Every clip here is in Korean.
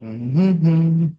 음, 음,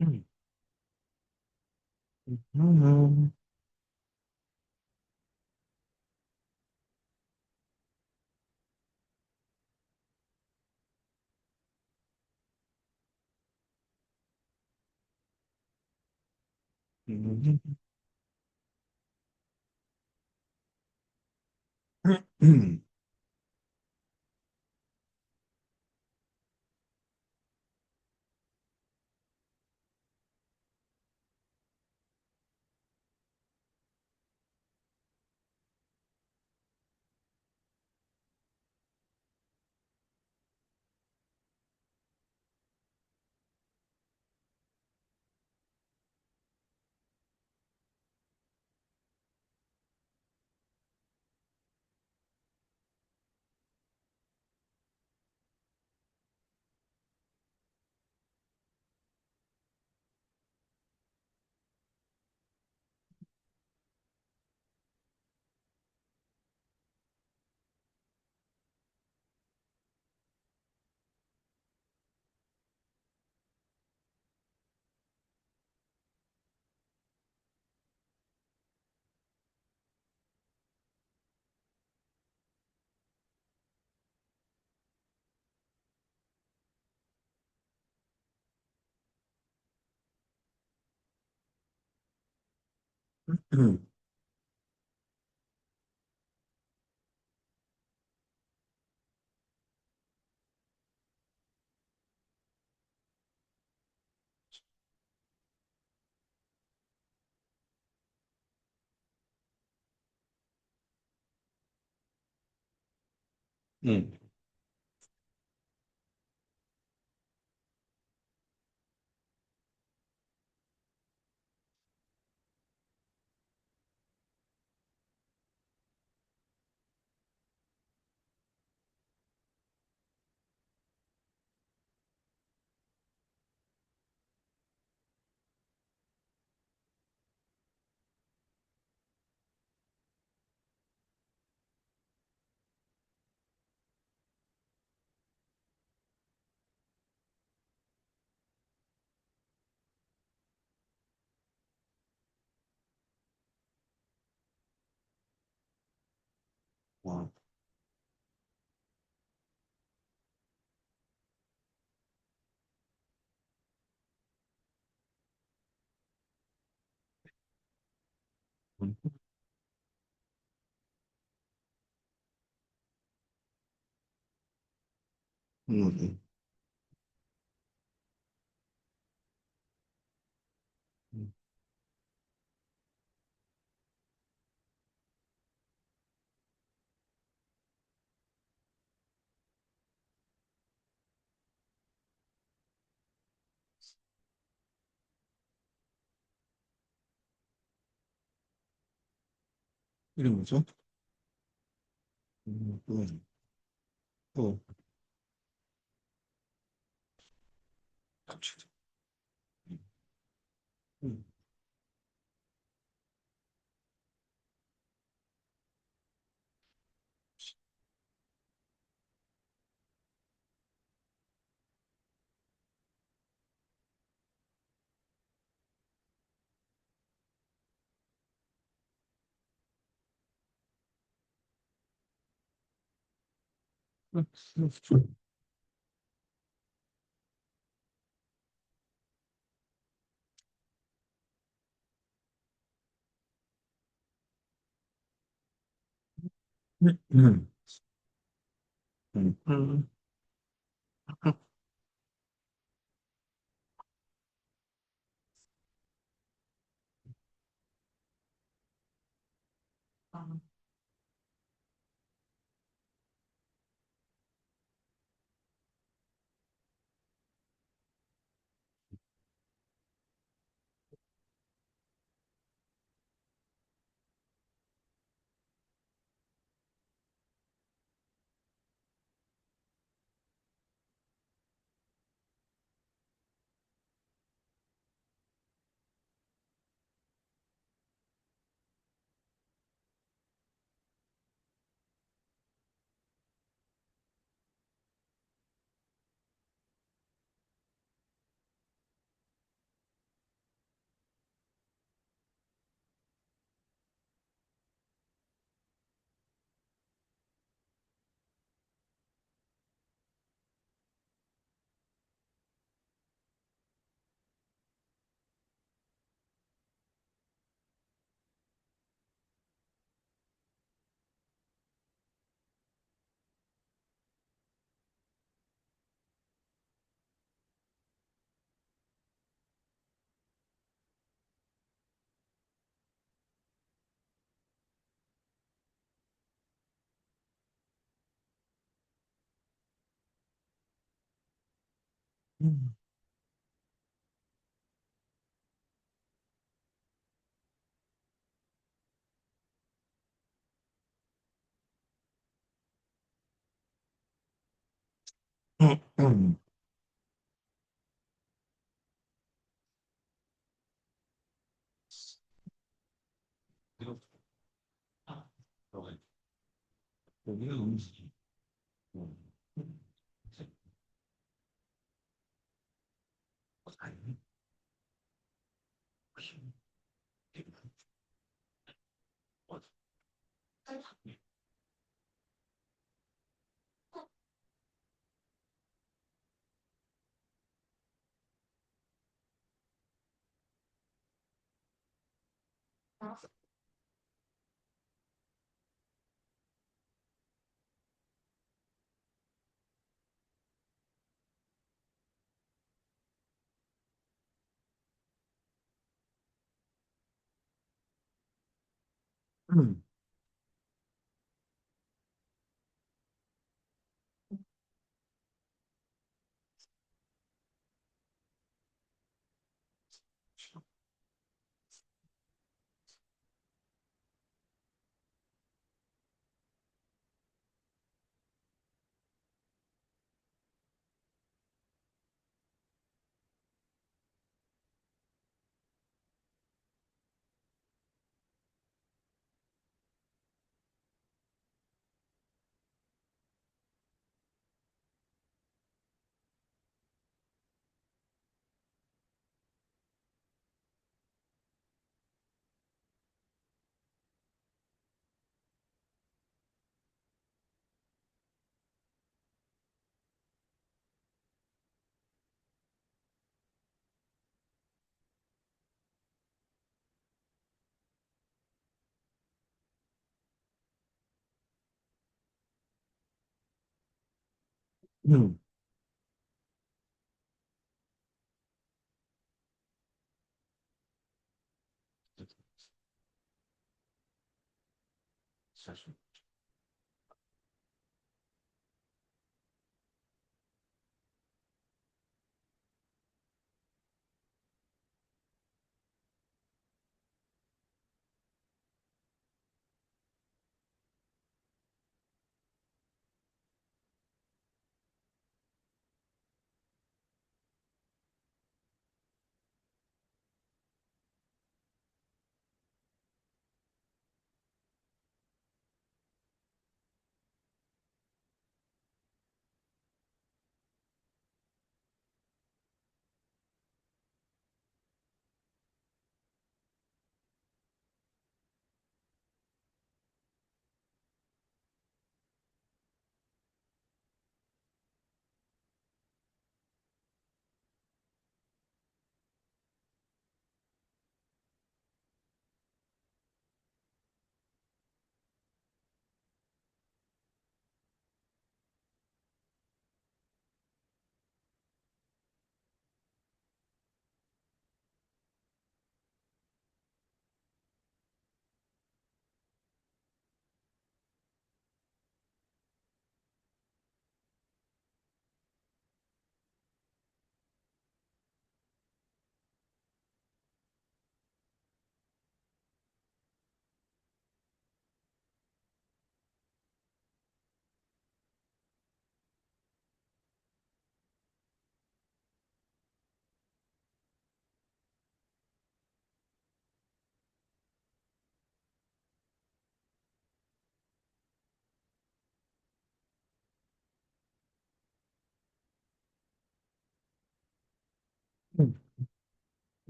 음, 음, 와, 음, 음, 음. 이름 뭐죠? 음, 음, 또, 갑자기. 음, 여기가 음식이.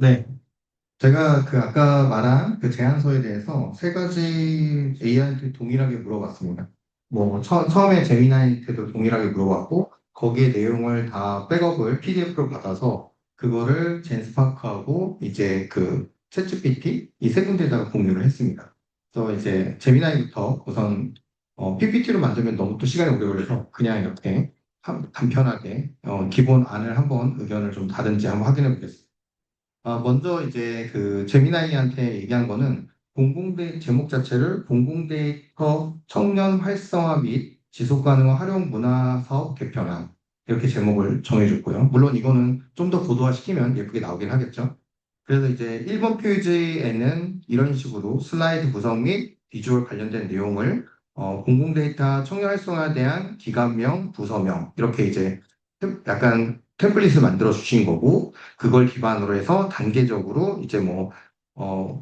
네, 제가 그 아까 말한 그 제안서에 대해서 세 가지 AI한테 동일하게 물어봤습니다. 뭐 처음에 제미나이한테도 동일하게 물어봤고 거기에 내용을 다 백업을 PDF로 받아서 그거를 젠스파크하고 이제 그 챗GPT 이 세 군데에다가 공유를 했습니다. 그래서 이제 제미나이부터 우선 PPT로 만들면 너무 또 시간이 오래 걸려서 그냥 이렇게 간편하게 기본 안을 한번 의견을 좀 다른지 한번 확인해 보겠습니다. 먼저 이제 그 제미나이한테 얘기한 거는 제목 자체를 공공데이터 청년 활성화 및 지속 가능한 활용 문화 사업 개편안 이렇게 제목을 정해줬고요. 물론 이거는 좀 더 고도화시키면 예쁘게 나오긴 하겠죠. 그래서 이제 1번 페이지에는 이런 식으로 슬라이드 구성 및 비주얼 관련된 내용을 공공데이터 청년 활성화에 대한 기관명, 부서명 이렇게 이제 약간 템플릿을 만들어 주신 거고 그걸 기반으로 해서 단계적으로 이제 뭐,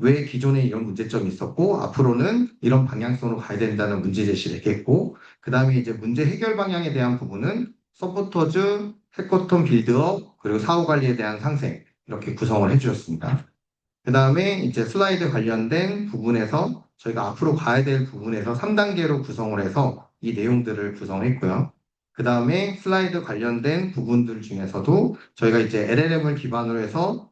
왜 기존에 이런 문제점이 있었고, 앞으로는 이런 방향성으로 가야 된다는 문제 제시를 했겠고, 그 다음에 이제 문제 해결 방향에 대한 부분은 서포터즈, 해커톤 빌드업, 그리고 사후 관리에 대한 상생, 이렇게 구성을 해주셨습니다. 그 다음에 이제 슬라이드 관련된 부분에서 저희가 앞으로 가야 될 부분에서 3단계로 구성을 해서 이 내용들을 구성했고요. 그 다음에 슬라이드 관련된 부분들 중에서도 저희가 이제 LLM을 기반으로 해서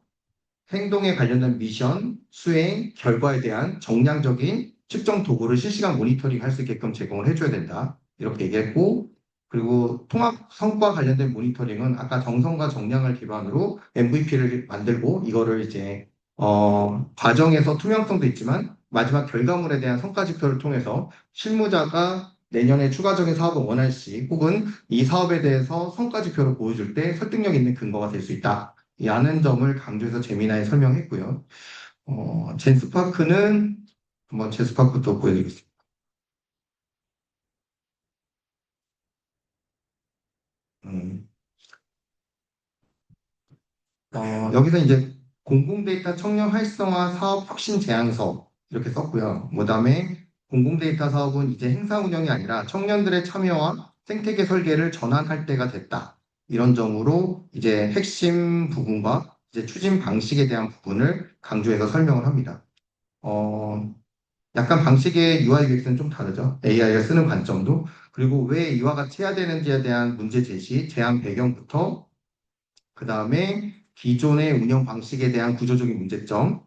행동에 관련된 미션, 수행, 결과에 대한 정량적인 측정 도구를 실시간 모니터링 할 수 있게끔 제공을 해줘야 된다. 이렇게 얘기했고, 그리고 통합 성과 관련된 모니터링은 아까 정성과 정량을 기반으로 MVP를 만들고, 이거를 이제, 과정에서 투명성도 있지만, 마지막 결과물에 대한 성과 지표를 통해서 실무자가 내년에 추가적인 사업을 원할 시, 혹은 이 사업에 대해서 성과 지표를 보여줄 때 설득력 있는 근거가 될 수 있다. 라는 점을 강조해서 재미나게 설명했고요. 젠스파크는 한번 젠스파크도 보여드리겠습니다. 음, 여기서 이제 공공데이터 청년 활성화 사업 혁신 제안서 이렇게 썼고요. 그다음에 공공데이터 사업은 이제 행사 운영이 아니라 청년들의 참여와 생태계 설계를 전환할 때가 됐다. 이런 점으로 이제 핵심 부분과 이제 추진 방식에 대한 부분을 강조해서 설명을 합니다. 어, 약간 방식의 UI UX는 좀 다르죠. AI가 쓰는 관점도. 그리고 왜 이와 같이 해야 되는지에 대한 문제 제시, 제안 배경부터 그 다음에 기존의 운영 방식에 대한 구조적인 문제점,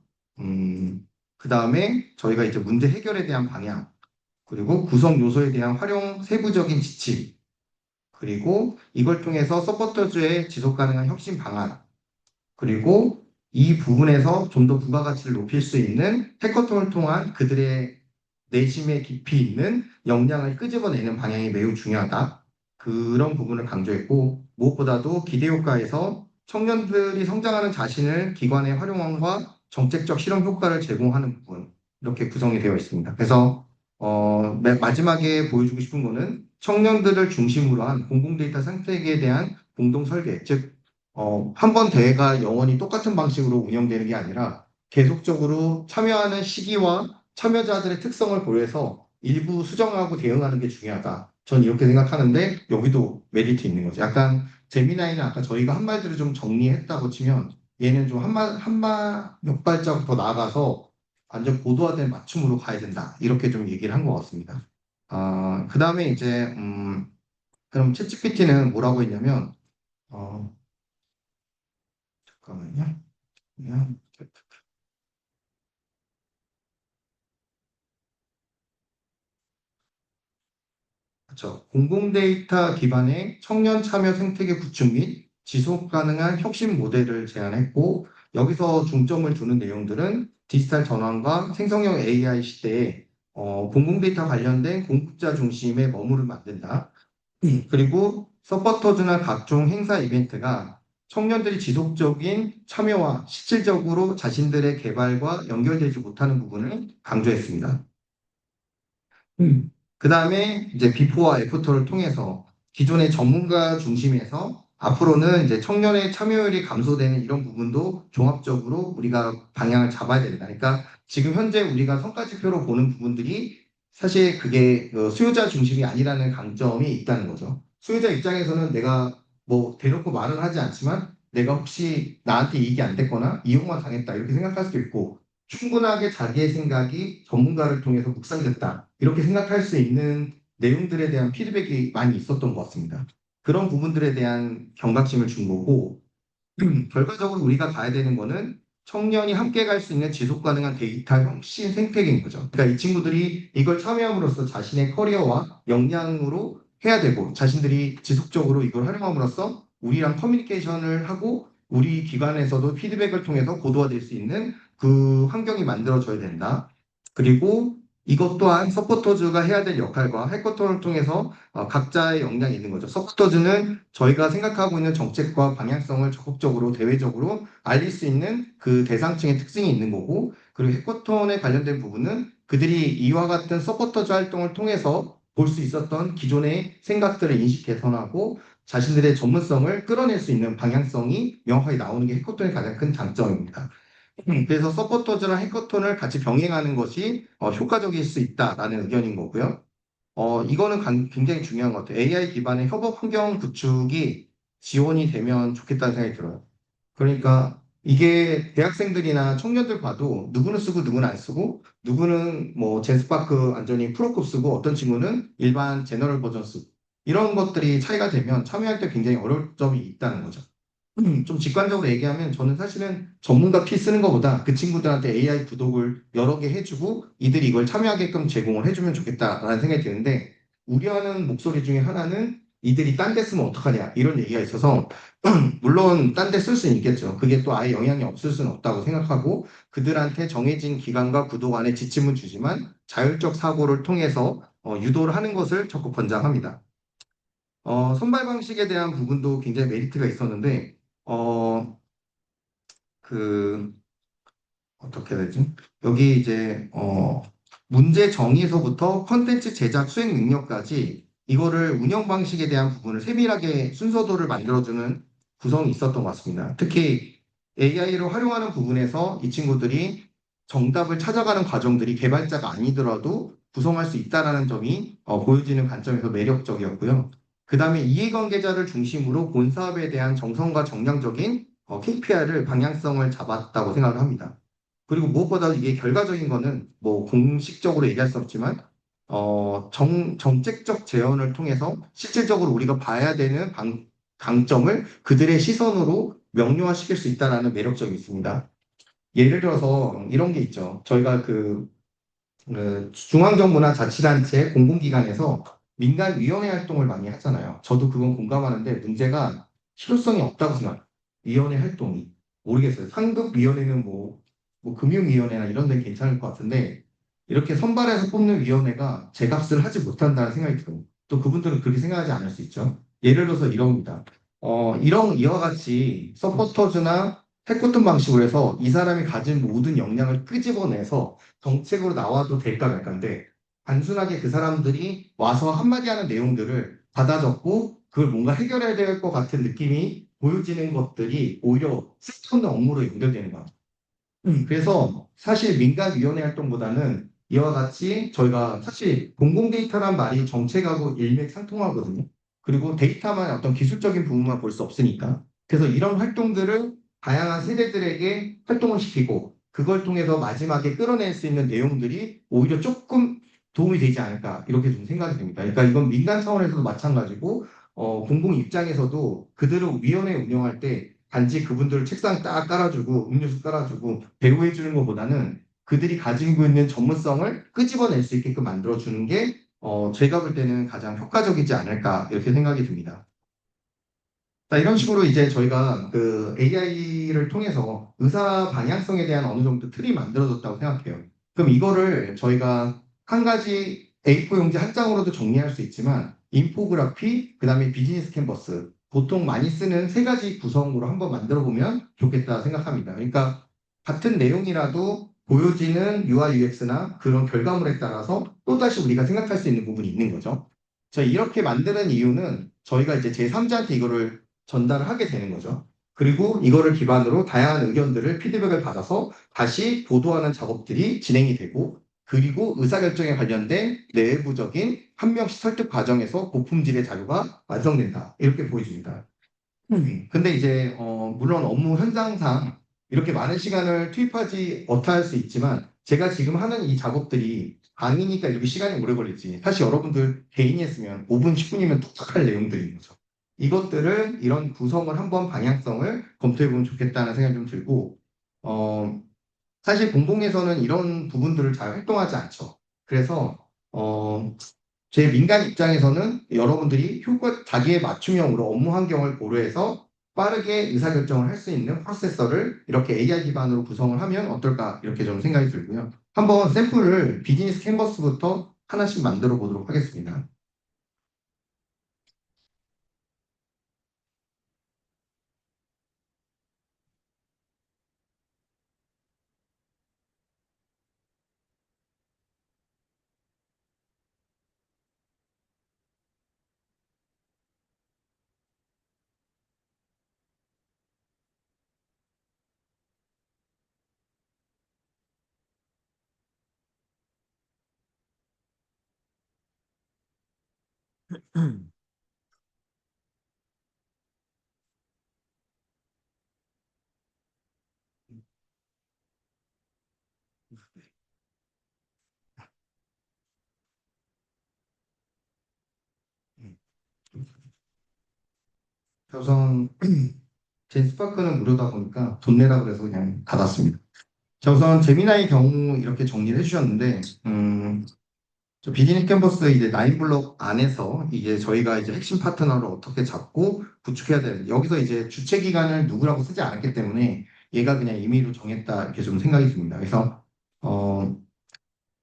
그 다음에 저희가 이제 문제 해결에 대한 방향, 그리고 구성 요소에 대한 활용 세부적인 지침, 그리고 이걸 통해서 서포터즈의 지속 가능한 혁신 방안, 그리고 이 부분에서 좀 더 부가가치를 높일 수 있는 해커톤을 통한 그들의 내심에 깊이 있는 역량을 끄집어내는 방향이 매우 중요하다. 그런 부분을 강조했고, 무엇보다도 기대효과에서 청년들이 성장하는 자신을 기관의 활용함과 정책적 실험 효과를 제공하는 부분, 이렇게 구성이 되어 있습니다. 그래서, 마지막에 보여주고 싶은 거는 청년들을 중심으로 한 공공데이터 생태계에 대한 공동 설계, 즉, 한 번 대회가 영원히 똑같은 방식으로 운영되는 게 아니라 계속적으로 참여하는 시기와 참여자들의 특성을 고려해서 일부 수정하고 대응하는 게 중요하다. 전 이렇게 생각하는데 여기도 메리트 있는 거죠. 약간 재미나이는 아까 저희가 한 말들을 좀 정리했다고 치면 얘는 좀 몇 발자국 더 나아가서 완전 고도화된 맞춤으로 가야 된다. 이렇게 좀 얘기를 한 것 같습니다. 그 다음에 이제, 그럼 챗GPT는 뭐라고 했냐면, 어, 잠깐만요. 그냥 그렇죠. 공공데이터 기반의 청년 참여 생태계 구축 및 지속 가능한 혁신 모델을 제안했고, 여기서 중점을 두는 내용들은 디지털 전환과 생성형 AI 시대에 공공데이터 관련된 공급자 중심의 머무를 만든다. 그리고 서포터즈나 각종 행사 이벤트가 청년들이 지속적인 참여와 실질적으로 자신들의 개발과 연결되지 못하는 부분을 강조했습니다. 그 다음에 이제 비포와 애프터를 통해서 기존의 전문가 중심에서 앞으로는 이제 청년의 참여율이 감소되는 이런 부분도 종합적으로 우리가 방향을 잡아야 된다. 그러니까 지금 현재 우리가 성과 지표로 보는 부분들이 사실 그게 수요자 중심이 아니라는 강점이 있다는 거죠. 수요자 입장에서는 내가 뭐 대놓고 말은 하지 않지만 내가 혹시 나한테 이익이 안 됐거나 이용만 당했다 이렇게 생각할 수도 있고 충분하게 자기의 생각이 전문가를 통해서 묵살됐다 이렇게 생각할 수 있는 내용들에 대한 피드백이 많이 있었던 것 같습니다. 그런 부분들에 대한 경각심을 준 거고 결과적으로 우리가 가야 되는 거는 청년이 함께 갈 수 있는 지속 가능한 데이터 혁신 생태계인 거죠. 그러니까 이 친구들이 이걸 참여함으로써 자신의 커리어와 역량으로 해야 되고 자신들이 지속적으로 이걸 활용함으로써 우리랑 커뮤니케이션을 하고 우리 기관에서도 피드백을 통해서 고도화될 수 있는 그 환경이 만들어져야 된다. 그리고 이것 또한 서포터즈가 해야 될 역할과 해커톤을 통해서 각자의 역량이 있는 거죠. 서포터즈는 저희가 생각하고 있는 정책과 방향성을 적극적으로 대외적으로 알릴 수 있는 그 대상층의 특징이 있는 거고, 그리고 해커톤에 관련된 부분은 그들이 이와 같은 서포터즈 활동을 통해서 볼 수 있었던 기존의 생각들을 인식 개선하고 자신들의 전문성을 끌어낼 수 있는 방향성이 명확하게 나오는 게 해커톤의 가장 큰 장점입니다. 그래서 서포터즈랑 해커톤을 같이 병행하는 것이 효과적일 수 있다라는 의견인 거고요. 이거는 굉장히 중요한 것 같아요. AI 기반의 협업 환경 구축이 지원이 되면 좋겠다는 생각이 들어요. 그러니까 이게 대학생들이나 청년들 봐도 누구는 쓰고 누구는 안 쓰고 누구는 뭐 젠스파크 완전히 프로급 쓰고 어떤 친구는 일반 제너럴 버전 쓰고 이런 것들이 차이가 되면 참여할 때 굉장히 어려울 점이 있다는 거죠. 좀 직관적으로 얘기하면 저는 사실은 전문가 피 쓰는 것보다 그 친구들한테 AI 구독을 여러 개 해주고 이들이 이걸 참여하게끔 제공을 해주면 좋겠다라는 생각이 드는데 우려하는 목소리 중에 하나는 이들이 딴 데 쓰면 어떡하냐 이런 얘기가 있어서 물론 딴 데 쓸 수는 있겠죠. 그게 또 아예 영향이 없을 수는 없다고 생각하고 그들한테 정해진 기간과 구독 안에 지침은 주지만 자율적 사고를 통해서 유도를 하는 것을 적극 권장합니다. 선발 방식에 대한 부분도 굉장히 메리트가 있었는데 어, 그, 어떻게 해야 되지? 여기 이제, 문제 정의에서부터 컨텐츠 제작 수행 능력까지 이거를 운영 방식에 대한 부분을 세밀하게 순서도를 만들어주는 구성이 있었던 것 같습니다. 특히 AI를 활용하는 부분에서 이 친구들이 정답을 찾아가는 과정들이 개발자가 아니더라도 구성할 수 있다는 점이 보여지는 관점에서 매력적이었고요. 그 다음에 이해관계자를 중심으로 본 사업에 대한 정성과 정량적인 KPI를 방향성을 잡았다고 생각을 합니다. 그리고 무엇보다 이게 결과적인 거는 뭐 공식적으로 얘기할 수 없지만 정책적 제언을 통해서 실질적으로 우리가 봐야 되는 강점을 그들의 시선으로 명료화시킬 수 있다는 매력점이 있습니다. 예를 들어서 이런 게 있죠. 저희가 그 중앙정부나 자치단체 공공기관에서 민간위원회 활동을 많이 하잖아요. 저도 그건 공감하는데 문제가 실효성이 없다고 생각해요. 위원회 활동이. 모르겠어요. 상급위원회는 뭐 금융위원회나 이런 데는 괜찮을 것 같은데 이렇게 선발해서 뽑는 위원회가 제값을 하지 못한다는 생각이 들어요. 또 그분들은 그렇게 생각하지 않을 수 있죠. 예를 들어서 이럽니다. 이와 같이 서포터즈나 해코톤 방식으로 해서 이 사람이 가진 모든 역량을 끄집어내서 정책으로 나와도 될까 말까인데 단순하게 그 사람들이 와서 한마디 하는 내용들을 받아 적고 그걸 뭔가 해결해야 될 것 같은 느낌이 보여지는 것들이 오히려 쓸데없는 업무로 연결되는 거예요. 그래서 사실 민간위원회 활동보다는 이와 같이 저희가 사실 공공 데이터란 말이 정책하고 일맥상통하거든요. 그리고 데이터만 어떤 기술적인 부분만 볼 수 없으니까. 그래서 이런 활동들을 다양한 세대들에게 활동을 시키고 그걸 통해서 마지막에 끌어낼 수 있는 내용들이 오히려 조금 도움이 되지 않을까 이렇게 좀 생각이 듭니다. 그러니까 이건 민간 차원에서도 마찬가지고 공공 입장에서도 그대로 위원회 운영할 때 단지 그분들 책상 딱 깔아주고 음료수 깔아주고 배우해 주는 것보다는 그들이 가지고 있는 전문성을 끄집어낼 수 있게끔 만들어주는 게 제가 볼 때는 가장 효과적이지 않을까 이렇게 생각이 듭니다. 자, 이런 식으로 이제 저희가 그 AI를 통해서 의사 방향성에 대한 어느 정도 틀이 만들어졌다고 생각해요. 그럼 이거를 저희가 한 가지 A4 용지 한 장으로도 정리할 수 있지만 인포그래피, 그다음에 비즈니스 캔버스 보통 많이 쓰는 세 가지 구성으로 한번 만들어 보면 좋겠다 생각합니다. 그러니까 같은 내용이라도 보여지는 UI, UX나 그런 결과물에 따라서 또다시 우리가 생각할 수 있는 부분이 있는 거죠. 자, 이렇게 만드는 이유는 저희가 이제 제3자한테 이거를 전달을 하게 되는 거죠. 그리고 이거를 기반으로 다양한 의견들을 피드백을 받아서 다시 보도하는 작업들이 진행이 되고 그리고 의사결정에 관련된 내부적인 한 명씩 설득 과정에서 고품질의 자료가 완성된다. 이렇게 보여집니다. 근데 이제 물론 업무 현장상 이렇게 많은 시간을 투입하지 못할 수 있지만 제가 지금 하는 이 작업들이 강의니까 이렇게 시간이 오래 걸리지. 사실 여러분들 개인이 했으면 5분, 10분이면 뚝딱할 내용들인 거죠. 이것들을 이런 구성을 한번 방향성을 검토해 보면 좋겠다는 생각이 좀 들고 어, 사실 공공에서는 이런 부분들을 잘 활동하지 않죠. 그래서 제 민간 입장에서는 여러분들이 자기의 맞춤형으로 업무 환경을 고려해서 빠르게 의사결정을 할 수 있는 프로세서를 이렇게 AI 기반으로 구성을 하면 어떨까 이렇게 좀 생각이 들고요. 한번 샘플을 비즈니스 캔버스부터 하나씩 만들어 보도록 하겠습니다. 우선 제 스파크는 무료다 보니까 돈 내라 그래서 그냥 닫았습니다. 자, 우선 제미나의 경우 이렇게 정리를 해주셨는데, 저 비즈니스 캔버스 이제 나인블록 안에서 이게 저희가 이제 핵심 파트너를 어떻게 잡고 구축해야 되는지 여기서 이제 주체 기관을 누구라고 쓰지 않았기 때문에 얘가 그냥 임의로 정했다 이렇게 좀 생각이 듭니다. 그래서 어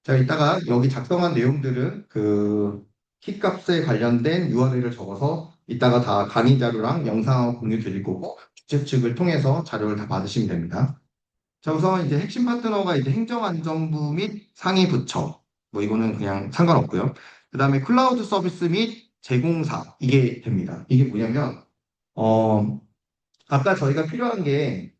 제가 이따가 여기 작성한 내용들은 그 키값에 관련된 URL을 적어서 이따가 다 강의 자료랑 영상하고 공유 드릴 거고 주최 측을 통해서 자료를 다 받으시면 됩니다. 자, 우선 이제 핵심 파트너가 이제 행정안전부 및 상위 부처. 뭐 이거는 그냥 상관없고요. 그 다음에 클라우드 서비스 및 제공사. 이게 됩니다. 이게 뭐냐면, 어, 아까 저희가 필요한 게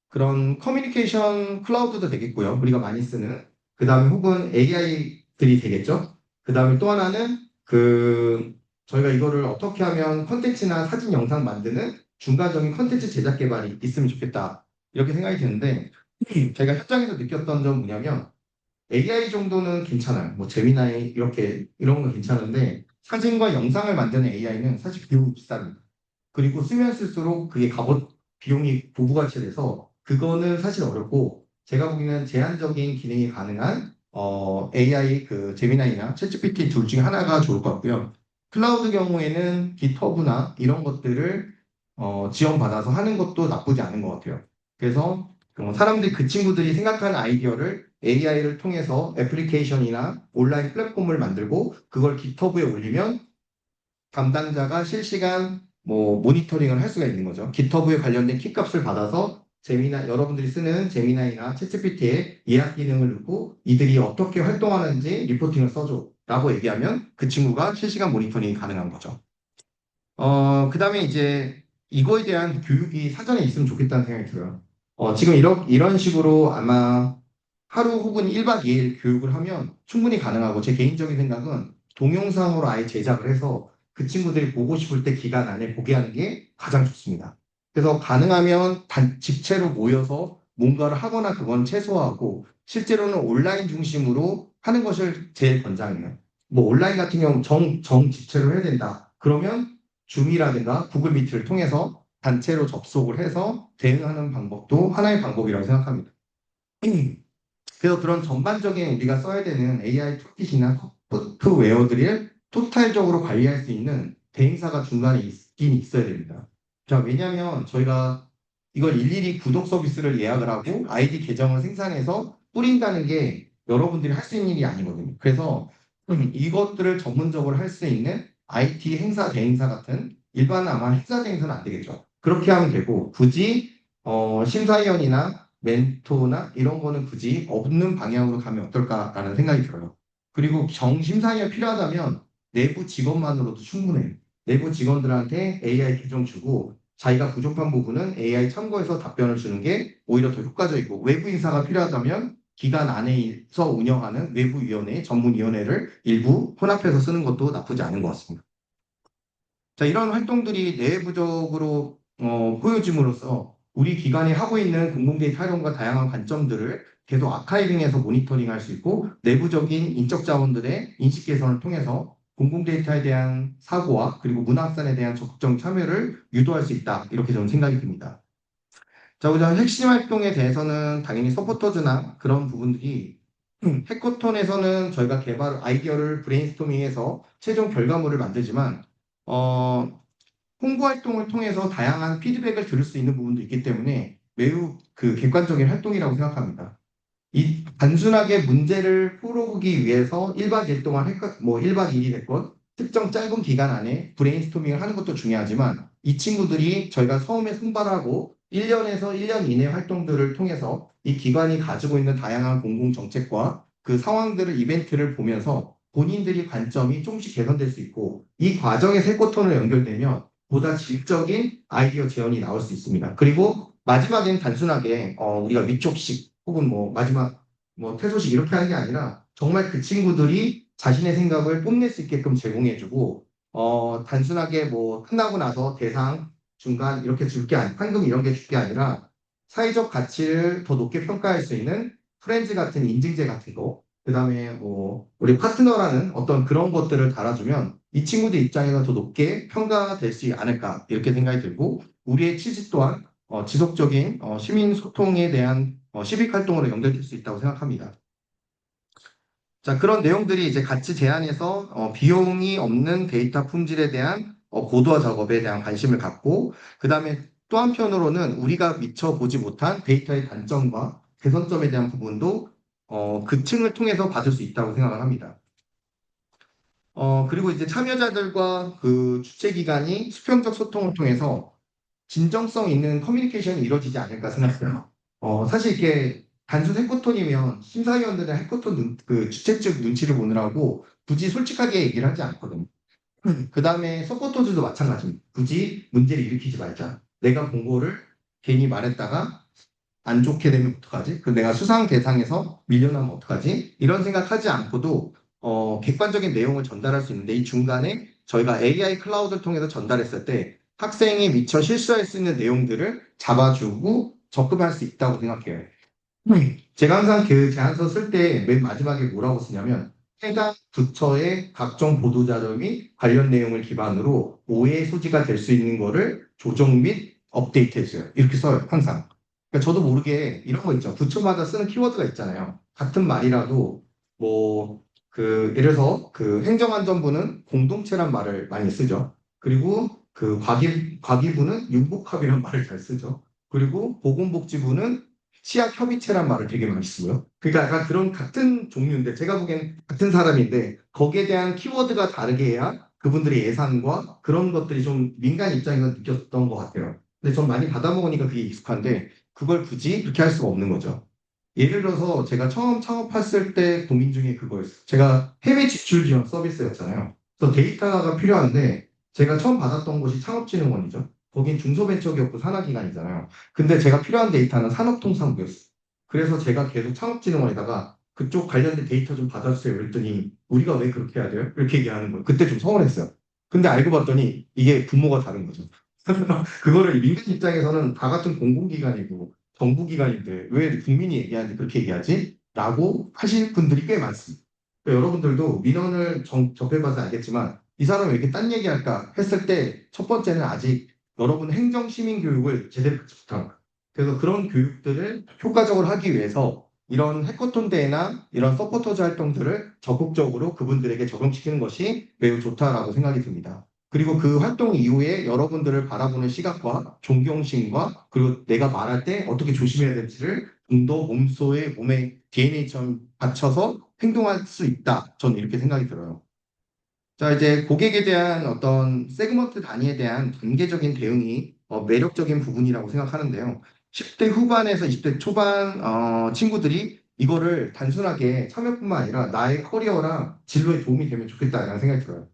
그런 커뮤니케이션 클라우드도 되겠고요. 우리가 많이 쓰는. 그 다음에 혹은 AI들이 되겠죠. 그 다음에 또 하나는 저희가 이거를 어떻게 하면 컨텐츠나 사진 영상 만드는 중간적인 컨텐츠 제작 개발이 있으면 좋겠다. 이렇게 생각이 드는데, 제가 현장에서 느꼈던 점 뭐냐면 AI 정도는 괜찮아요. 뭐 제미나이 이렇게 이런 건 괜찮은데 사진과 영상을 만드는 AI는 사실 비용이 비쌉니다. 그리고 쓰면 쓸수록 그게 값어 비용이 고부가치 돼서 그거는 사실 어렵고 제가 보기에는 제한적인 기능이 가능한 AI 그 제미나이나 챗GPT 둘 중에 하나가 좋을 것 같고요. 클라우드 경우에는 GitHub나 이런 것들을 지원받아서 하는 것도 나쁘지 않은 것 같아요. 그래서 사람들이 그 친구들이 생각하는 아이디어를 AI를 통해서 애플리케이션이나 온라인 플랫폼을 만들고 그걸 GitHub에 올리면 담당자가 실시간 뭐 모니터링을 할 수가 있는 거죠. GitHub에 관련된 키값을 받아서 제미나 여러분들이 쓰는 제미나이나 챗GPT에 예약 기능을 넣고 이들이 어떻게 활동하는지 리포팅을 써줘라고 얘기하면 그 친구가 실시간 모니터링이 가능한 거죠. 그다음에 이제 이거에 대한 교육이 사전에 있으면 좋겠다는 생각이 들어요. 지금 이런 식으로 아마 하루 혹은 1박 2일 교육을 하면 충분히 가능하고 제 개인적인 생각은 동영상으로 아예 제작을 해서 그 친구들이 보고 싶을 때 기간 안에 보게 하는 게 가장 좋습니다. 그래서 가능하면 집체로 모여서 뭔가를 하거나 그건 최소화하고 실제로는 온라인 중심으로 하는 것을 제일 권장해요. 뭐 온라인 같은 경우 정 집체로 해야 된다. 그러면 줌이라든가 구글 미트를 통해서 단체로 접속을 해서 대응하는 방법도 하나의 방법이라고 생각합니다. 그래서 그런 전반적인 우리가 써야 되는 AI 툴킷이나 소프트웨어들을 토탈적으로 관리할 수 있는 대행사가 중간에 있긴 있어야 됩니다. 자, 왜냐하면 저희가 이걸 일일이 구독 서비스를 예약을 하고 아이디 계정을 생산해서 뿌린다는 게 여러분들이 할 수 있는 일이 아니거든요. 그래서 이것들을 전문적으로 할 수 있는 IT 행사 대행사 같은 일반 아마 행사 대행사는 안 되겠죠. 그렇게 하면 되고 굳이 심사위원이나 멘토나 이런 거는 굳이 없는 방향으로 가면 어떨까라는 생각이 들어요. 그리고 정심사위가 필요하다면 내부 직원만으로도 충분해요. 내부 직원들한테 AI 계정 주고 자기가 부족한 부분은 AI 참고해서 답변을 주는 게 오히려 더 효과적이고 외부 인사가 필요하다면 기관 안에서 운영하는 외부위원회, 전문위원회를 일부 혼합해서 쓰는 것도 나쁘지 않은 것 같습니다. 자, 이런 활동들이 내부적으로 보여줌으로써 우리 기관이 하고 있는 공공데이터 활용과 다양한 관점들을 계속 아카이빙해서 모니터링할 수 있고 내부적인 인적 자원들의 인식 개선을 통해서 공공데이터에 대한 사고와 그리고 문화확산에 대한 적극적 참여를 유도할 수 있다. 이렇게 저는 생각이 듭니다. 자, 우선 핵심 활동에 대해서는 당연히 서포터즈나 그런 부분들이 해커톤에서는 저희가 개발 아이디어를 브레인스토밍해서 최종 결과물을 만들지만 홍보 활동을 통해서 다양한 피드백을 들을 수 있는 부분도 있기 때문에 매우 그 객관적인 활동이라고 생각합니다. 이 단순하게 문제를 풀어보기 위해서 1박 2일 동안 뭐 1박 2일이 됐건 특정 짧은 기간 안에 브레인스토밍을 하는 것도 중요하지만 이 친구들이 저희가 처음에 선발하고 1년에서 1년 이내 활동들을 통해서 이 기관이 가지고 있는 다양한 공공 정책과 그 상황들을 이벤트를 보면서 본인들이 관점이 조금씩 개선될 수 있고 이 과정에 세코톤을 연결되면 보다 질적인 아이디어 재현이 나올 수 있습니다. 그리고 마지막엔 단순하게 우리가 위촉식 혹은 뭐 마지막 뭐 퇴소식 이렇게 하는 게 아니라 정말 그 친구들이 자신의 생각을 뽐낼 수 있게끔 제공해주고 단순하게 뭐 끝나고 나서 대상 중간 이렇게 줄 게 아니 상금 이런 게 줄 게 아니라 사회적 가치를 더 높게 평가할 수 있는 프렌즈 같은 인증제 같은 거 그다음에 뭐 우리 파트너라는 어떤 그런 것들을 달아주면 이 친구들 입장에서 더 높게 평가가 될 수 않을까 이렇게 생각이 들고 우리의 취지 또한 지속적인 시민 소통에 대한 시빅 활동으로 연결될 수 있다고 생각합니다. 자, 그런 내용들이 이제 같이 제안해서 비용이 없는 데이터 품질에 대한 고도화 작업에 대한 관심을 갖고 그다음에 또 한편으로는 우리가 미처 보지 못한 데이터의 단점과 개선점에 대한 부분도 그 층을 통해서 받을 수 있다고 생각을 합니다. 그리고 이제 참여자들과 그 주최기관이 수평적 소통을 통해서 진정성 있는 커뮤니케이션이 이루어지지 않을까 생각해요. 사실 이게 단순 해코톤이면 심사위원들의 해코톤 그 주최 측 눈치를 보느라고 굳이 솔직하게 얘기를 하지 않거든요. 그 다음에 서포터즈도 마찬가지입니다. 굳이 문제를 일으키지 말자. 내가 본 거를 괜히 말했다가 안 좋게 되면 어떡하지? 그 내가 수상 대상에서 밀려나면 어떡하지? 이런 생각하지 않고도 객관적인 내용을 전달할 수 있는데 이 중간에 저희가 AI 클라우드를 통해서 전달했을 때 학생이 미처 실수할 수 있는 내용들을 잡아주고 접근할 수 있다고 생각해요. 제가 항상 그 제안서 쓸 때 맨 마지막에 뭐라고 쓰냐면 해당 부처의 각종 보도자료 및 관련 내용을 기반으로 오해의 소지가 될 수 있는 거를 조정 및 업데이트 해줘요. 이렇게 써요, 항상. 그러니까 저도 모르게 이런 거 있죠. 부처마다 쓰는 키워드가 있잖아요. 같은 말이라도 뭐 예를 들어서 그 행정안전부는 공동체란 말을 많이 쓰죠. 그리고 그 과기부는 융복합이란 말을 잘 쓰죠. 그리고 보건복지부는 치약협의체란 말을 되게 많이 쓰고요. 그러니까 약간 그런 같은 종류인데 제가 보기엔 같은 사람인데 거기에 대한 키워드가 다르게 해야 그분들의 예상과 그런 것들이 좀 민간 입장에서 느꼈던 것 같아요. 근데 전 많이 받아먹으니까 그게 익숙한데 그걸 굳이 그렇게 할 수가 없는 거죠. 예를 들어서 제가 처음 창업했을 때 고민 중에 그거였어요. 제가 해외 지출 지원 서비스였잖아요. 그래서 데이터가 필요한데 제가 처음 받았던 곳이 창업진흥원이죠. 거긴 중소벤처기업부 산하기관이잖아요. 근데 제가 필요한 데이터는 산업통상부였어요. 그래서 제가 계속 창업진흥원에다가 그쪽 관련된 데이터 좀 받아주세요. 그랬더니 우리가 왜 그렇게 해야 돼요? 이렇게 얘기하는 거예요. 그때 좀 서운했어요. 근데 알고 봤더니 이게 부모가 다른 거죠. 그거를 민간 입장에서는 다 같은 공공기관이고 정부기관인데 왜 국민이 얘기하는데 그렇게 얘기하지? 라고 하실 분들이 꽤 많습니다. 그러니까 여러분들도 민원을 접해봐서 알겠지만 이 사람이 왜 이렇게 딴 얘기할까 했을 때 첫 번째는 아직 여러분 행정 시민 교육을 제대로 받지 못한 거예요. 그래서 그런 교육들을 효과적으로 하기 위해서 이런 해커톤 대회나 이런 서포터즈 활동들을 적극적으로 그분들에게 적용시키는 것이 매우 좋다라고 생각이 듭니다. 그리고 그 활동 이후에 여러분들을 바라보는 시각과 존경심과 그리고 내가 말할 때 어떻게 조심해야 될지를 좀 더 몸의 DNA처럼 받쳐서 행동할 수 있다. 저는 이렇게 생각이 들어요. 자, 이제 고객에 대한 어떤 세그먼트 단위에 대한 단계적인 대응이 매력적인 부분이라고 생각하는데요. 10대 후반에서 20대 초반 친구들이 이거를 단순하게 참여뿐만 아니라 나의 커리어랑 진로에 도움이 되면 좋겠다라는 생각이 들어요.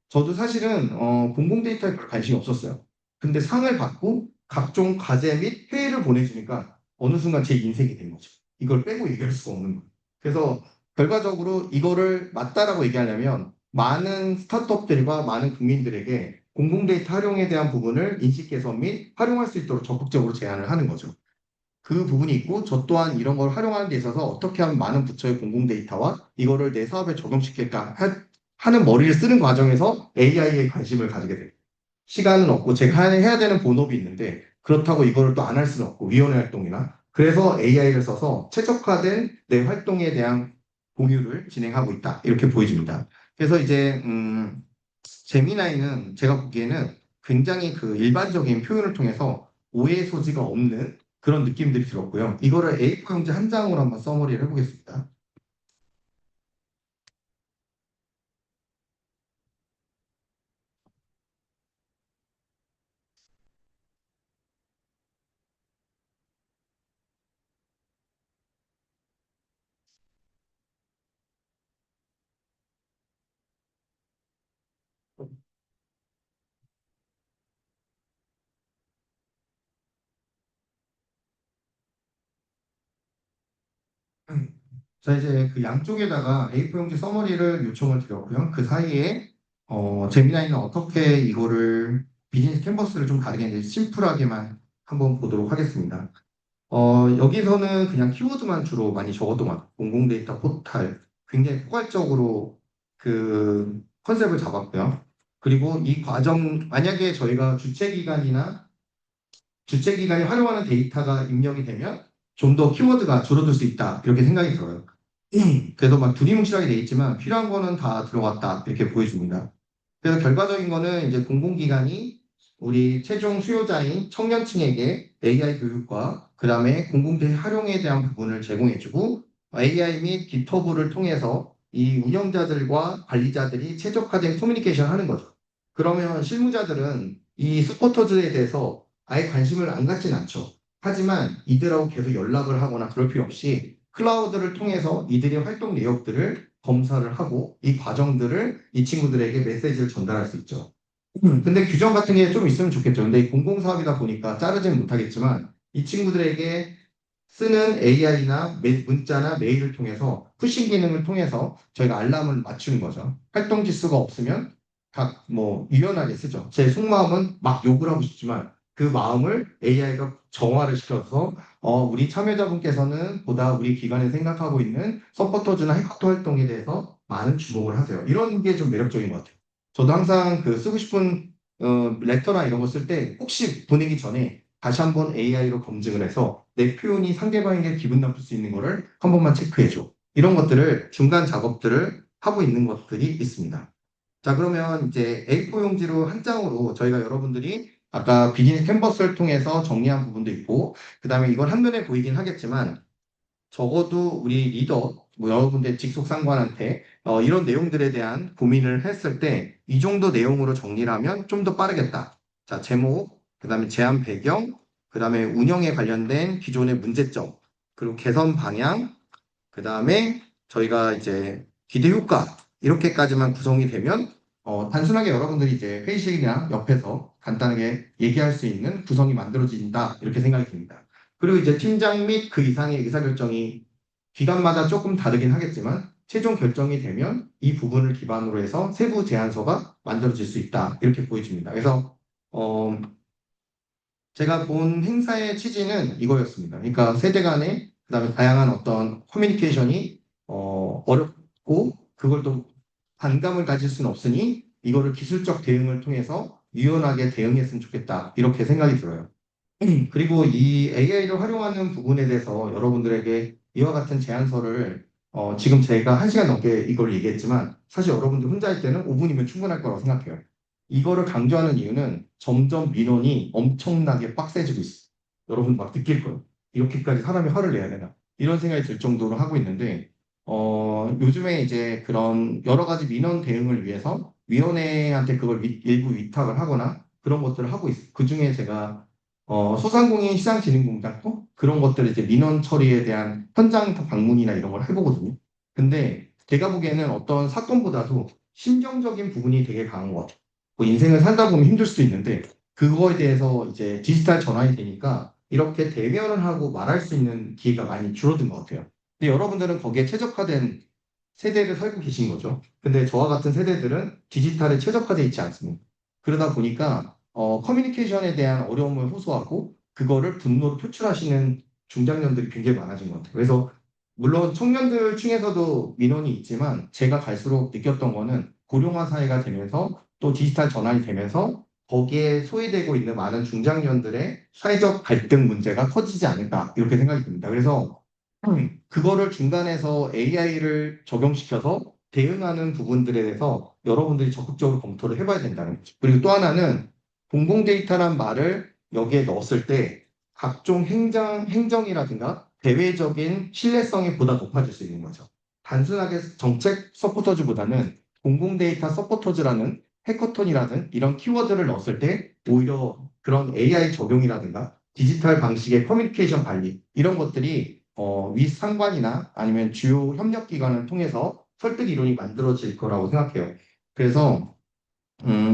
저도 사실은 공공 데이터에 별 관심이 없었어요. 근데 상을 받고 각종 과제 및 회의를 보내주니까 어느 순간 제 인생이 된 거죠. 이걸 빼고 얘기할 수가 없는 거예요. 그래서 결과적으로 이거를 맞다라고 얘기하려면 많은 스타트업들과 많은 국민들에게 공공 데이터 활용에 대한 부분을 인식 개선 및 활용할 수 있도록 적극적으로 제안을 하는 거죠. 그 부분이 있고 저 또한 이런 걸 활용하는 데 있어서 어떻게 하면 많은 부처의 공공 데이터와 이거를 내 사업에 적용시킬까 하는 머리를 쓰는 과정에서 AI에 관심을 가지게 돼요. 시간은 없고 제가 해야 되는 본업이 있는데 그렇다고 이거를 또 안 할 수는 없고 위원회 활동이나 그래서 AI를 써서 최적화된 내 활동에 대한 공유를 진행하고 있다 이렇게 보여집니다. 그래서 이제 제미나이는 제가 보기에는 굉장히 그 일반적인 표현을 통해서 오해 소지가 없는 그런 느낌들이 들었고요. 이거를 A4 용지 한 장으로 한번 써머리를 해보겠습니다. 자, 이제 그 양쪽에다가 A4 용지 서머리를 요청을 드렸고요. 그 사이에, 제미나이는 어떻게 이거를 비즈니스 캔버스를 좀 다르게 이제 심플하게만 한번 보도록 하겠습니다. 여기서는 그냥 키워드만 주로 많이 적었던 것 같아요. 공공 데이터 포탈. 굉장히 포괄적으로 그 컨셉을 잡았고요. 그리고 이 과정, 만약에 저희가 주최기관이 활용하는 데이터가 입력이 되면 좀 더 키워드가 줄어들 수 있다. 이렇게 생각이 들어요. 그래서 막 두리뭉실하게 돼 있지만 필요한 거는 다 들어갔다. 이렇게 보여줍니다. 그래서 결과적인 거는 이제 공공기관이 우리 최종 수요자인 청년층에게 AI 교육과 그 다음에 공공재 활용에 대한 부분을 제공해주고 AI 및 기터브를 통해서 이 운영자들과 관리자들이 최적화된 커뮤니케이션 하는 거죠. 그러면 실무자들은 이 서포터즈에 대해서 아예 관심을 안 갖진 않죠. 하지만 이들하고 계속 연락을 하거나 그럴 필요 없이 클라우드를 통해서 이들의 활동 내역들을 검사를 하고 이 과정들을 이 친구들에게 메시지를 전달할 수 있죠. 근데 규정 같은 게 좀 있으면 좋겠죠. 근데 공공사업이다 보니까 자르지는 못하겠지만 이 친구들에게 쓰는 AI나 문자나 메일을 통해서 푸싱 기능을 통해서 저희가 알람을 맞추는 거죠. 활동 지수가 없으면 각 뭐 유연하게 쓰죠. 제 속마음은 막 욕을 하고 싶지만 그 마음을 AI가 정화를 시켜서 우리 참여자분께서는 보다 우리 기관에 생각하고 있는 서포터즈나 해커터 활동에 대해서 많은 주목을 하세요. 이런 게 좀 매력적인 것 같아요. 저도 항상 그 쓰고 싶은 레터나 이런 거 쓸 때 혹시 보내기 전에 다시 한번 AI로 검증을 해서 내 표현이 상대방에게 기분 나쁠 수 있는 거를 한 번만 체크해줘. 이런 것들을 중간 작업들을 하고 있는 것들이 있습니다. 자, 그러면 이제 A4 용지로 한 장으로 저희가 여러분들이 아까 비즈니스 캔버스를 통해서 정리한 부분도 있고, 그 다음에 이건 한눈에 보이긴 하겠지만, 적어도 우리 리더, 뭐 여러분들 직속 상관한테 이런 내용들에 대한 고민을 했을 때 이 정도 내용으로 정리를 하면 좀 더 빠르겠다. 자, 제목, 그 다음에 제안 배경, 그 다음에 운영에 관련된 기존의 문제점, 그리고 개선 방향, 그 다음에 저희가 이제 기대 효과, 이렇게까지만 구성이 되면 단순하게 여러분들이 이제 회의실이나 옆에서 간단하게 얘기할 수 있는 구성이 만들어진다. 이렇게 생각이 듭니다. 그리고 이제 팀장 및 그 이상의 의사결정이 기관마다 조금 다르긴 하겠지만 최종 결정이 되면 이 부분을 기반으로 해서 세부 제안서가 만들어질 수 있다. 이렇게 보여집니다. 그래서 어, 제가 본 행사의 취지는 이거였습니다. 그러니까 세대 간의 그다음에 다양한 어떤 커뮤니케이션이 어렵고 그걸 또 반감을 가질 수는 없으니 이거를 기술적 대응을 통해서 유연하게 대응했으면 좋겠다. 이렇게 생각이 들어요. 그리고 이 AI를 활용하는 부분에 대해서 여러분들에게 이와 같은 제안서를 지금 제가 1시간 넘게 이걸 얘기했지만 사실 여러분들 혼자 할 때는 5분이면 충분할 거라고 생각해요. 이거를 강조하는 이유는 점점 민원이 엄청나게 빡세지고 있어. 여러분 막 느낄 거예요. 이렇게까지 사람이 화를 내야 되나? 이런 생각이 들 정도로 하고 있는데 요즘에 이제 그런 여러 가지 민원 대응을 위해서 위원회한테 그걸 일부 위탁을 하거나 그런 것들을 하고 있어요. 그중에 제가 소상공인 시장진흥공단도 그런 것들을 이제 민원 처리에 대한 현장 방문이나 이런 걸 해보거든요. 근데 제가 보기에는 어떤 사건보다도 심경적인 부분이 되게 강한 것 같아요. 뭐 인생을 살다 보면 힘들 수도 있는데 그거에 대해서 이제 디지털 전환이 되니까 이렇게 대면을 하고 말할 수 있는 기회가 많이 줄어든 것 같아요. 근데 여러분들은 거기에 최적화된 세대를 살고 계신 거죠. 근데 저와 같은 세대들은 디지털에 최적화되어 있지 않습니다. 그러다 보니까 커뮤니케이션에 대한 어려움을 호소하고 그거를 분노로 표출하시는 중장년들이 굉장히 많아진 것 같아요. 그래서 물론 청년들 중에서도 민원이 있지만 제가 갈수록 느꼈던 거는 고령화 사회가 되면서 또 디지털 전환이 되면서 거기에 소외되고 있는 많은 중장년들의 사회적 갈등 문제가 커지지 않을까 이렇게 생각이 듭니다. 그래서 그거를 중간에서 AI를 적용시켜서 대응하는 부분들에 대해서 여러분들이 적극적으로 검토를 해봐야 된다는 거죠. 그리고 또 하나는 공공 데이터란 말을 여기에 넣었을 때 각종 행정이라든가 대외적인 신뢰성이 보다 높아질 수 있는 거죠. 단순하게 정책 서포터즈보다는 공공 데이터 서포터즈라는 해커톤이라는 이런 키워드를 넣었을 때 오히려 그런 AI 적용이라든가 디지털 방식의 커뮤니케이션 관리 이런 것들이 윗상관이나 아니면 주요 협력기관을 통해서 설득 이론이 만들어질 거라고 생각해요. 그래서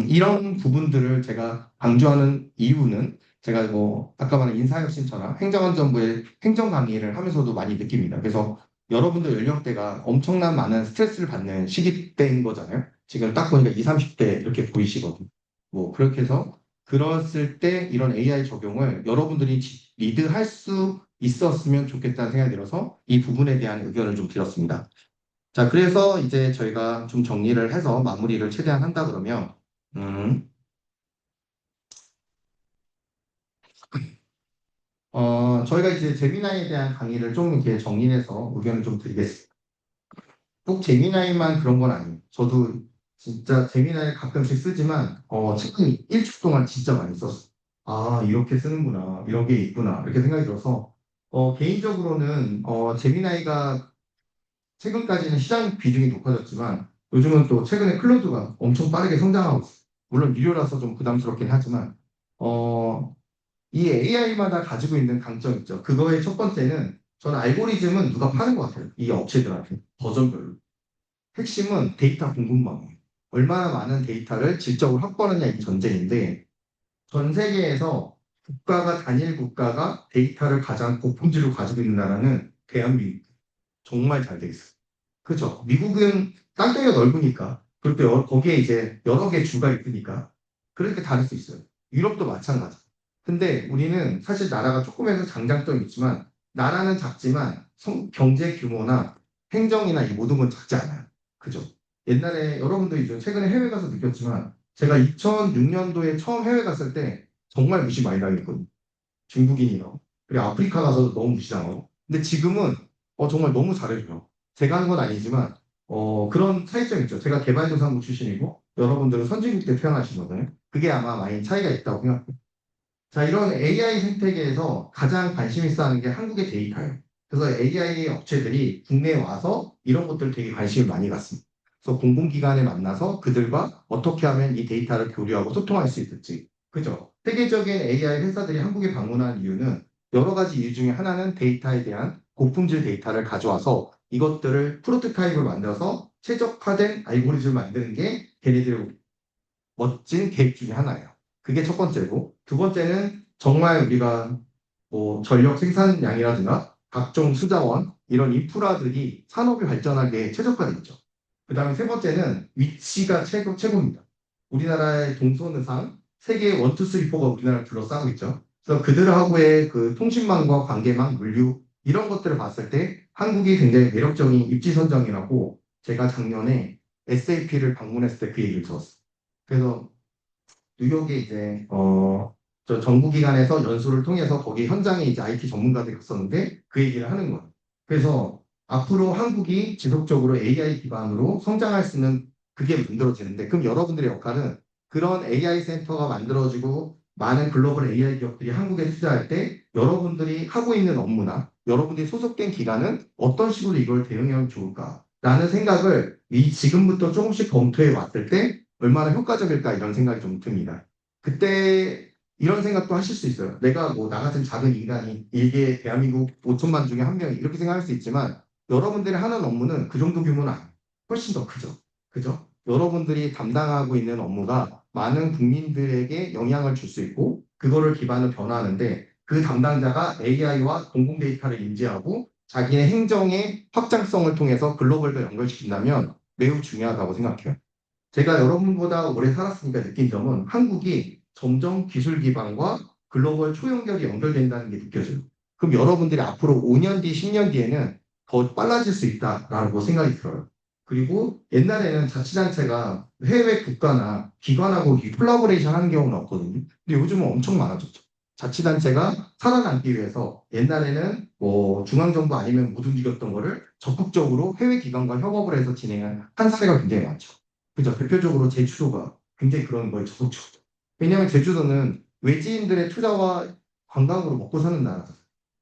이런 부분들을 제가 강조하는 이유는 제가 뭐 아까 말한 인사혁신처나 행정안전부의 행정 강의를 하면서도 많이 느낍니다. 그래서 여러분들 연령대가 엄청난 많은 스트레스를 받는 시기 때인 거잖아요. 지금 딱 보니까 20, 30대 이렇게 보이시거든요. 뭐 그렇게 해서 그랬을 때 이런 AI 적용을 여러분들이 리드할 수 있었으면 좋겠다는 생각이 들어서 이 부분에 대한 의견을 좀 드렸습니다. 자, 그래서 이제 저희가 좀 정리를 해서 마무리를 최대한 한다 그러면, 음, 저희가 이제 제미나이에 대한 강의를 좀 이렇게 정리해서 의견을 좀 드리겠습니다. 꼭 제미나이만 그런 건 아니에요. 저도 진짜 제미나이 가끔씩 쓰지만, 최근 일주일 동안 진짜 많이 썼어요. 아, 이렇게 쓰는구나. 이런 게 있구나. 이렇게 생각이 들어서, 개인적으로는, 제미나이가 최근까지는 시장 비중이 높아졌지만 요즘은 또 최근에 클로드가 엄청 빠르게 성장하고 있어요. 물론 유료라서 좀 부담스럽긴 하지만 어, 이 AI마다 가지고 있는 강점 있죠. 그거의 첫 번째는 저는 알고리즘은 누가 파는 것 같아요. 이 업체들한테 버전별로. 핵심은 데이터 공급망이에요. 얼마나 많은 데이터를 질적으로 확보하느냐 이 전제인데 전 세계에서 단일 국가가 데이터를 가장 고품질로 가지고 있는 나라는 대한민국. 정말 잘 돼 있어요. 그죠? 미국은 땅덩이가 넓으니까, 그리고 또 거기에 이제 여러 개 주가 있으니까, 그렇게 다를 수 있어요. 유럽도 마찬가지. 근데 우리는 사실 나라가 조금해서 장장점이 있지만, 나라는 작지만 경제 규모나 행정이나 이 모든 건 작지 않아요. 그죠? 옛날에 여러분도 이제 최근에 해외 가서 느꼈지만, 제가 2006년도에 처음 해외 갔을 때 정말 무시 많이 당했거든요. 중국인이요. 그리고 아프리카 가서도 너무 무시당하고. 근데 지금은 정말 너무 잘해줘요. 제가 한 건 아니지만 그런 차이점이 있죠. 제가 개발도상국 출신이고 여러분들은 선진국 때 태어나신 거잖아요. 그게 아마 많이 차이가 있다고 생각해요. 자, 이런 AI 생태계에서 가장 관심 있어 하는 게 한국의 데이터예요. 그래서 AI 업체들이 국내에 와서 이런 것들 되게 관심을 많이 갖습니다. 그래서 공공기관에 만나서 그들과 어떻게 하면 이 데이터를 교류하고 소통할 수 있을지. 그죠? 세계적인 AI 회사들이 한국에 방문한 이유는 여러 가지 이유 중에 하나는 데이터에 대한 고품질 데이터를 가져와서 이것들을 프로토타입을 만들어서 최적화된 알고리즘을 만드는 게 걔네들의 멋진 계획 중에 하나예요. 그게 첫 번째고, 두 번째는 정말 우리가 뭐 전력 생산량이라든가 각종 수자원, 이런 인프라들이 산업이 발전하게 최적화되어 있죠. 그 다음에 세 번째는 위치가 최고입니다. 우리나라의 동서는상 세계 원투 쓰리 포가 우리나라를 둘러싸고 있죠. 그래서 그들하고의 그 통신망과 관계망, 물류 이런 것들을 봤을 때 한국이 굉장히 매력적인 입지 선정이라고 제가 작년에 SAP를 방문했을 때 그 얘기를 들었어요. 그래서 뉴욕에 이제 저 정부기관에서 연수를 통해서 거기 현장에 이제 IT 전문가들이 갔었는데 그 얘기를 하는 거예요. 그래서 앞으로 한국이 지속적으로 AI 기반으로 성장할 수 있는 그게 만들어지는데 그럼 여러분들의 역할은 그런 AI 센터가 만들어지고 많은 글로벌 AI 기업들이 한국에 투자할 때 여러분들이 하고 있는 업무나 여러분들이 소속된 기관은 어떤 식으로 이걸 대응하면 좋을까라는 생각을 지금부터 조금씩 검토해 왔을 때 얼마나 효과적일까 이런 생각이 좀 듭니다. 그때 이런 생각도 하실 수 있어요. 내가 뭐 나 같은 작은 인간이 이게 대한민국 5천만 중에 한 명이 이렇게 생각할 수 있지만 여러분들이 하는 업무는 그 정도 규모는 아니에요. 훨씬 더 크죠. 그죠? 여러분들이 담당하고 있는 업무가 많은 국민들에게 영향을 줄 수 있고 그거를 기반으로 변화하는데 그 담당자가 AI와 공공 데이터를 인지하고 자기의 행정의 확장성을 통해서 글로벌도 연결시킨다면 매우 중요하다고 생각해요. 제가 여러분보다 오래 살았으니까 느낀 점은 한국이 점점 기술 기반과 글로벌 초연결이 연결된다는 게 느껴져요. 그럼 여러분들이 앞으로 5년 뒤, 10년 뒤에는 더 빨라질 수 있다라고 생각이 들어요. 그리고 옛날에는 자치단체가 해외 국가나 기관하고 이 콜라보레이션 하는 경우는 없거든요. 근데 요즘은 엄청 많아졌죠. 자치단체가 살아남기 위해서 옛날에는 뭐 중앙정부 아니면 못 움직였던 거를 적극적으로 해외 기관과 협업을 해서 진행한 한 사례가 굉장히 많죠. 그죠? 대표적으로 제주도가 굉장히 그런 거에 적극적이죠. 왜냐하면 제주도는 외지인들의 투자와 관광으로 먹고 사는 나라죠.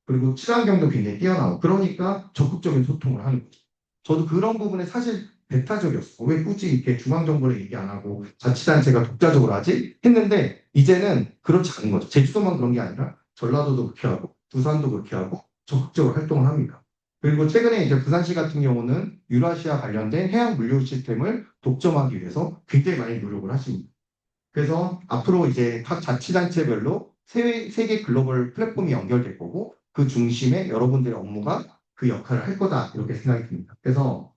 그리고 친환경도 굉장히 뛰어나고 그러니까 적극적인 소통을 하는 거죠. 저도 그런 부분에 사실 배타적이었어. 왜 굳이 이렇게 중앙정부를 얘기 안 하고 자치단체가 독자적으로 하지? 했는데 이제는 그렇지 않은 거죠. 제주도만 그런 게 아니라 전라도도 그렇게 하고 부산도 그렇게 하고 적극적으로 활동을 합니다. 그리고 최근에 이제 부산시 같은 경우는 유라시아 관련된 해양 물류 시스템을 독점하기 위해서 굉장히 많이 노력을 하십니다. 그래서 앞으로 이제 각 자치단체별로 세계 글로벌 플랫폼이 연결될 거고 그 중심에 여러분들의 업무가 그 역할을 할 거다 이렇게 생각이 듭니다. 그래서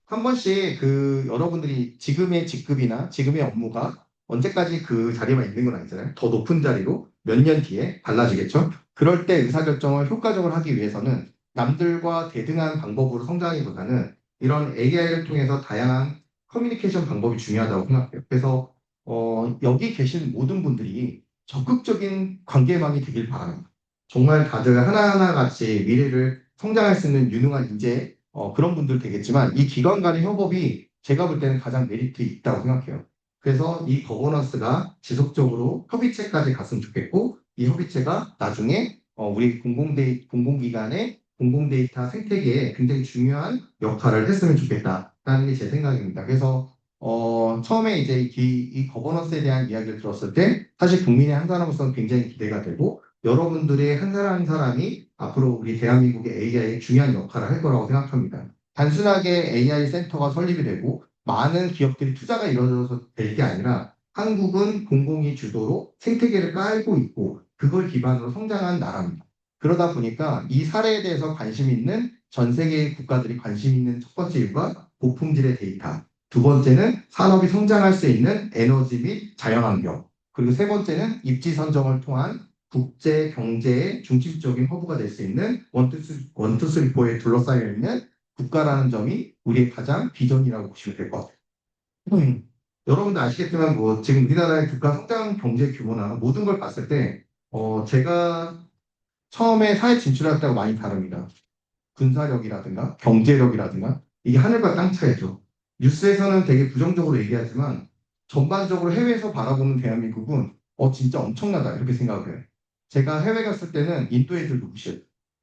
한 번씩 그 여러분들이 지금의 직급이나 지금의 업무가 언제까지 그 자리만 있는 건 아니잖아요. 더 높은 자리로 몇 년 뒤에 달라지겠죠. 그럴 때 의사결정을 효과적으로 하기 위해서는 남들과 대등한 방법으로 성장하기보다는 이런 AI를 통해서 다양한 커뮤니케이션 방법이 중요하다고 생각해요. 그래서 여기 계신 모든 분들이 적극적인 관계망이 되길 바랍니다. 정말 다들 하나하나 같이 미래를 성장할 수 있는 유능한 인재 그런 분들 되겠지만 이 기관 간의 협업이 제가 볼 때는 가장 메리트 있다고 생각해요. 그래서 이 거버넌스가 지속적으로 협의체까지 갔으면 좋겠고 이 협의체가 나중에 우리 공공기관의 공공데이터 생태계에 굉장히 중요한 역할을 했으면 좋겠다라는 게 제 생각입니다. 그래서 처음에 이제 이 거버넌스에 대한 이야기를 들었을 때 사실 국민의 한 사람으로서는 굉장히 기대가 되고 여러분들의 한 사람 한 사람이 앞으로 우리 대한민국의 AI에 중요한 역할을 할 거라고 생각합니다. 단순하게 AI 센터가 설립이 되고 많은 기업들이 투자가 이루어져서 될 게 아니라 한국은 공공이 주도로 생태계를 깔고 있고 그걸 기반으로 성장한 나라입니다. 그러다 보니까 이 사례에 대해서 관심 있는 전 세계의 국가들이 관심 있는 첫 번째 이유가 고품질의 데이터, 두 번째는 산업이 성장할 수 있는 에너지 및 자연환경, 그리고 세 번째는 입지 선정을 통한 국제 경제의 중심적인 허브가 될 수 있는 원투쓰리포에 둘러싸여 있는 국가라는 점이 우리의 가장 비전이라고 보시면 될 것 같아요. 여러분도 아시겠지만 뭐 지금 우리나라의 국가 성장 경제 규모나 모든 걸 봤을 때 제가 처음에 사회 진출할 때가 많이 다릅니다. 군사력이라든가 경제력이라든가 이게 하늘과 땅 차이죠. 뉴스에서는 되게 부정적으로 얘기하지만 전반적으로 해외에서 바라보는 대한민국은 진짜 엄청나다 이렇게 생각을 해요. 제가 해외 갔을 때는 인도 애들도 무시해요.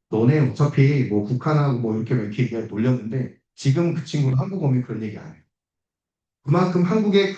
너네 어차피 뭐 북한하고 뭐 이렇게 얘기가 놀렸는데 지금 그 친구는 한국 오면 그런 얘기 안 해요. 그만큼 한국의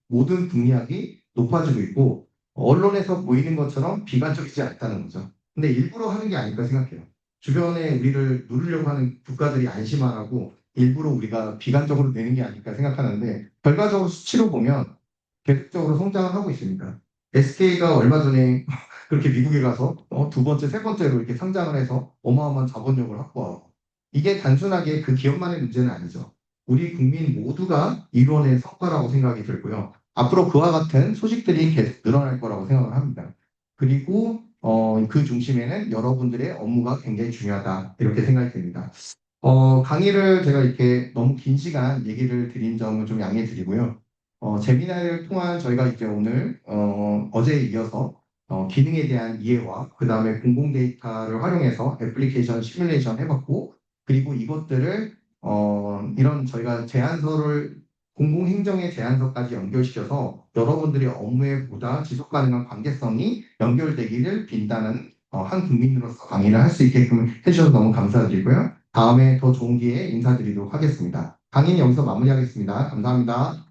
모든 국리학이 높아지고 있고 언론에서 보이는 것처럼 비관적이지 않다는 거죠. 근데 일부러 하는 게 아닐까 생각해요. 주변에 우리를 누르려고 하는 국가들이 안심하라고 일부러 우리가 비관적으로 내는 게 아닐까 생각하는데 결과적으로 수치로 보면 계속적으로 성장을 하고 있습니다. SK가 얼마 전에 그렇게 미국에 가서 두 번째, 세 번째로 이렇게 상장을 해서 어마어마한 자본력을 확보하고 이게 단순하게 그 기업만의 문제는 아니죠. 우리 국민 모두가 이뤄낸 성과라고 생각이 들고요. 앞으로 그와 같은 소식들이 계속 늘어날 거라고 생각을 합니다. 그리고 그 중심에는 여러분들의 업무가 굉장히 중요하다 이렇게 생각이 듭니다. 강의를 제가 이렇게 너무 긴 시간 얘기를 드린 점을 좀 양해해 드리고요. 제미나를 통한 저희가 이제 오늘 어제에 이어서 기능에 대한 이해와 그 다음에 공공 데이터를 활용해서 애플리케이션 시뮬레이션 해봤고 그리고 이것들을 이런 저희가 제안서를 공공행정의 제안서까지 연결시켜서 여러분들의 업무에 보다 지속 가능한 관계성이 연결되기를 빈다는 한 국민으로서 강의를 할 수 있게끔 해주셔서 너무 감사드리고요. 다음에 더 좋은 기회에 인사드리도록 하겠습니다. 강의는 여기서 마무리하겠습니다. 감사합니다.